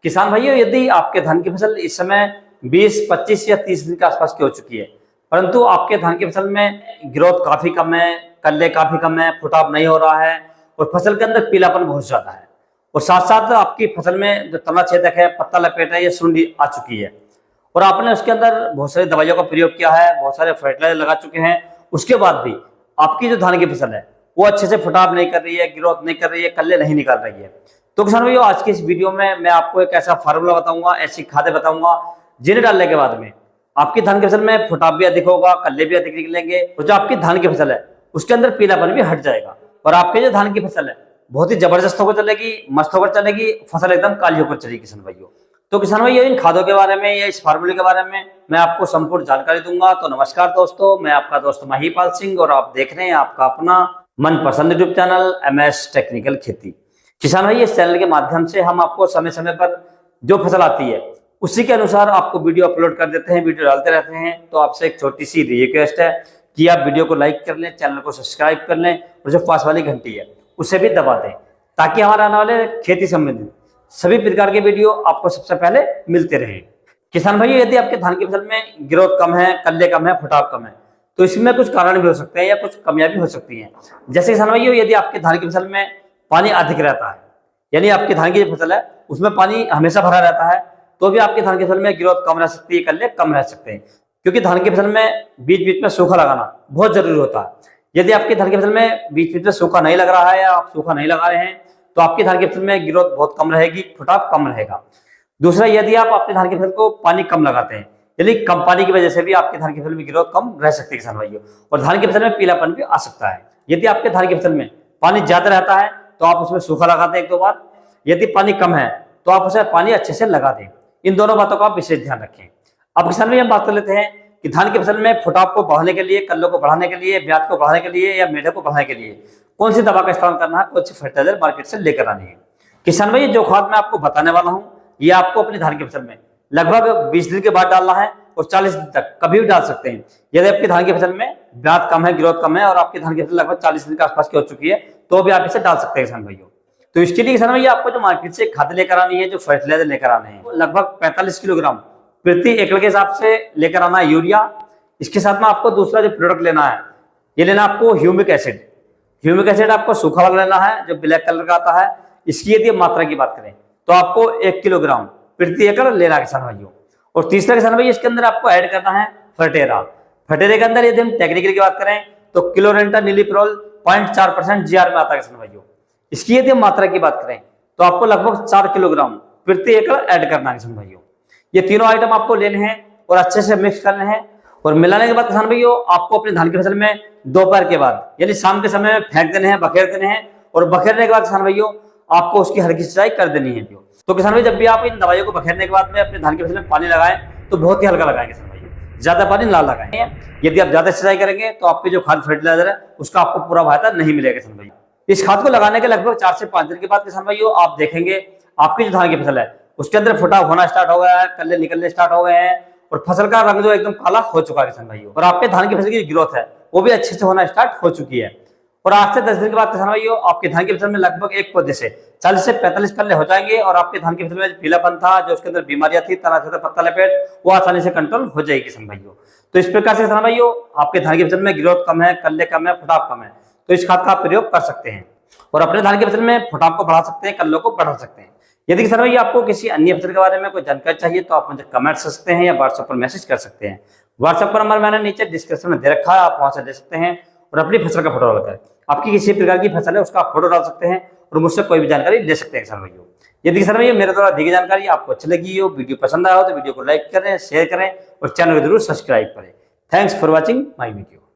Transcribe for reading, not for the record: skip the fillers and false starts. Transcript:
किसान भाइयों, यदि आपके धान की फसल इस समय 20, 25 या 30 दिन के आसपास की हो चुकी है, परंतु आपके धान की फसल में ग्रोथ काफी कम है, कल्ले काफी कम है, फुटाव नहीं हो रहा है और फसल के अंदर पीलापन बहुत ज्यादा है और साथ साथ आपकी फसल में जो तना छेदक है, पत्ता लपेटा है, ये सुंडी आ चुकी है और आपने उसके अंदर बहुत सारी दवाइयों का प्रयोग किया है, बहुत सारे फर्टिलाइजर लगा चुके हैं, उसके बाद भी आपकी जो धान की फसल है वो अच्छे से फुटाव नहीं कर रही है, ग्रोथ नहीं कर रही है, कल्ले नहीं निकाल रही है। तो किसान भाइयों, आज की इस वीडियो में मैं आपको एक ऐसा फार्मूला बताऊंगा, ऐसी खादें बताऊंगा जिन्हें डालने के बाद में आपकी धान की फसल में फुटाव भी अधिक होगा, कल्ले भी अधिक निकलेंगे और जो आपकी धान की फसल है उसके अंदर पीलापन भी हट जाएगा और आपके जो धान की फसल है बहुत ही जबरदस्त होकर चलेगी, मस्त होकर चलेगी, फसल एकदम काली होकर चलेगी किसान भाइयों। तो किसान भाइयों, इन खादों के बारे में या इस फार्मूले के बारे में मैं आपको संपूर्ण जानकारी दूंगा। तो नमस्कार दोस्तों, मैं आपका दोस्त महिपाल सिंह और आप देख रहे हैं आपका अपना मनपसंद यूट्यूब चैनल MS टेक्निकल खेती। किसान भाई, इस चैनल के माध्यम से हम आपको समय समय पर जो फसल आती है उसी के अनुसार आपको वीडियो अपलोड कर देते हैं, वीडियो डालते रहते हैं। तो आपसे एक छोटी सी रिक्वेस्ट है कि आप वीडियो को लाइक कर लें, चैनल को सब्सक्राइब कर लें और जो पास वाली घंटी है उसे भी दबा दें ताकि हमारे आने वाले खेती संबंधित सभी प्रकार के वीडियो आपको सबसे पहले मिलते रहे। किसान भाइयों, यदि आपके धान की फसल में ग्रोथ कम है, कल्ले कम है, फुटाव कम है, तो इसमें कुछ कारण भी हो सकते हैं या कुछ कमियां भी हो सकती हैं। जैसे किसान भाइयों, यदि आपके धान की फसल में पानी अधिक रहता है, यानी आपकी धान की जो फसल है उसमें पानी हमेशा भरा रहता है, तो भी आपकी धान की फसल में ग्रोथ कम रह सकती है, कल्ले कम रह सकते हैं, क्योंकि धान की फसल में बीच बीच में सूखा लगाना बहुत जरूरी होता है। यदि आपकी धान की फसल में बीच बीच में सूखा नहीं लग रहा है या आप सूखा नहीं लगा रहे हैं तो आपकी धान की फसल में ग्रोथ बहुत कम रहेगी, फुटाव कम रहेगा। दूसरा, यदि आप अपनी धान की फसल को पानी कम लगाते हैं, यानी कम पानी की वजह से भी आपकी धान की फसल में ग्रोथ कम रह सकती है किसान भाइयों, और धान की फसल में पीलापन भी आ सकता है। यदि आपके धान की फसल में पानी ज्यादा रहता है तो आप उसमें सूखा लगाते हैं 1-2 बार, यदि पानी कम है तो आप उसे पानी अच्छे से लगा दें। इन दोनों बातों का आप विशेष ध्यान रखें। अब किसान भाई, हम बात कर लेते हैं कि धान की फसल में फुटाव को बढ़ाने के लिए, कल्लों को बढ़ाने के लिए, ब्याज को बढ़ाने के लिए या मेढे को बढ़ाने के लिए कौन सी दवा का इस्तेमाल करना है, कौन सी फर्टिलाइजर मार्केट से लेकर आनी है। किसान भाई, जो खाद मैं आपको बताने वाला हूं ये आपको अपनी धान की फसल में लगभग 20 दिन के बाद डालना है और 40 दिन तक कभी भी डाल सकते हैं। यदि आपकी धान की फसल में ब्याज कम है, ग्रोथ कम है और आपकी धान की फसल लगभग 40 दिन के आसपास की हो चुकी है तो भी आप इसे डाल सकते हैं किसान भाइयों। तो इसके लिए किसान भाई, आपको जो मार्केट से खाद लेकर आनी है, जो फर्टिलाइजर लेकर आने हैं, लगभग 45 किलोग्राम प्रति एकड़ के हिसाब से लेकर आना है यूरिया। इसके साथ में आपको दूसरा जो प्रोडक्ट लेना है, ये लेना आपको ह्यूमिक एसिड। ह्यूमिक एसिड आपको सूखा वाला लेना है जो ब्लैक कलर का आता है। इसकी यदि मात्रा की बात करें तो आपको 1 किलोग्राम प्रति एकड़ लेना है किसान भाइयों। और तीसरा किसान भाई, इसके अंदर आपको ऐड करना है फर्टेरा। फर्टेरे के अंदर यदि हम टेक्निकल की बात करें तो क्लोरेंटा नीलीप्रोल 0.4% GR में आता है किसान भाइयों। इसकी यदि हम मात्रा की बात करें तो आपको लगभग 4 किलोग्राम प्रति एकड़ ऐड करना है किसान भाइयों। ये तीनों आइटम आपको लेने हैं और अच्छे से मिक्स करने हैं और मिलाने के बाद किसान भाइयों आपको अपनी धान की फसल में दोपहर के बाद यानी शाम के समय में फेंक देने हैं, बखेर देने हैं और बखेरने के बाद किसान भाइयों आपको उसकी हल्की सिंचाई कर देनी है। तो किसान भाई, जब भी आप इन दवाइयों को बखेरने के बाद में अपनी धान की फसल में पानी लगाएं तो बहुत ही हल्का लगाएं किसान भाइयों, ज्यादा पानी ना लगाएं। यदि आप ज्यादा सिंचाई करेंगे तो आपके जो खाद फर्टिलाइजर है उसका आपको पूरा फायदा नहीं मिलेगा किसान भाई। इस खाद को लगाने के लगभग 4 से 5 दिन के बाद किसान भाइयों आप देखेंगे आपकी जो धान की फसल है उसके अंदर फुटाव होना स्टार्ट हो गया है, कल्ले निकलने स्टार्ट हो गए हैं और फसल का रंग जो एकदम काला हो चुका है किसान भाइयों, और आपके धान की फसल की ग्रोथ है वो भी अच्छे से होना स्टार्ट हो चुकी है। और 8 से 10 दिन के बाद किसान भाइयों आपके धान की फसल में लगभग एक पौधे से 40 से 45 कल्ले हो जाएंगे और आपके धान की फसल में पीलापन था, जो उसके अंदर बीमारियां थी, तना छेदक, पत्ता लपेट, वो आसानी से कंट्रोल हो जाएगी किसान भाइयों। तो इस प्रकार से किसान भाइयों आपके धान की फसल में ग्रोथ कम है, कल्ले कम है, फुटाव कम है, तो इस खाद का प्रयोग कर सकते हैं और अपने धान की फसल में फुटाव को बढ़ा सकते हैं, कल्लों को बढ़ा सकते हैं। यदि किसान भाई आपको किसी अन्य फसल के बारे में कोई जानकारी चाहिए तो आप मुझे कमेंट कर सकते हैं या व्हाट्सएप पर मैसेज कर सकते हैं। व्हाट्सएप पर नंबर मैंने नीचे डिस्क्रिप्शन में दे रखा है, आप वहां से दे सकते हैं और अपनी फसल का फोटो डालकर आपकी किसी प्रकार की फसल है उसका फोटो डाल सकते हैं और मुझसे कोई भी जानकारी ले सकते हैं किसान भाइयों। यदि किसान भाई मेरे द्वारा दी गई जानकारी आपको अच्छी लगी हो, वीडियो पसंद आया हो तो वीडियो को लाइक करें, शेयर करें और चैनल को जरूर सब्सक्राइब करें। Thanks for watching my video.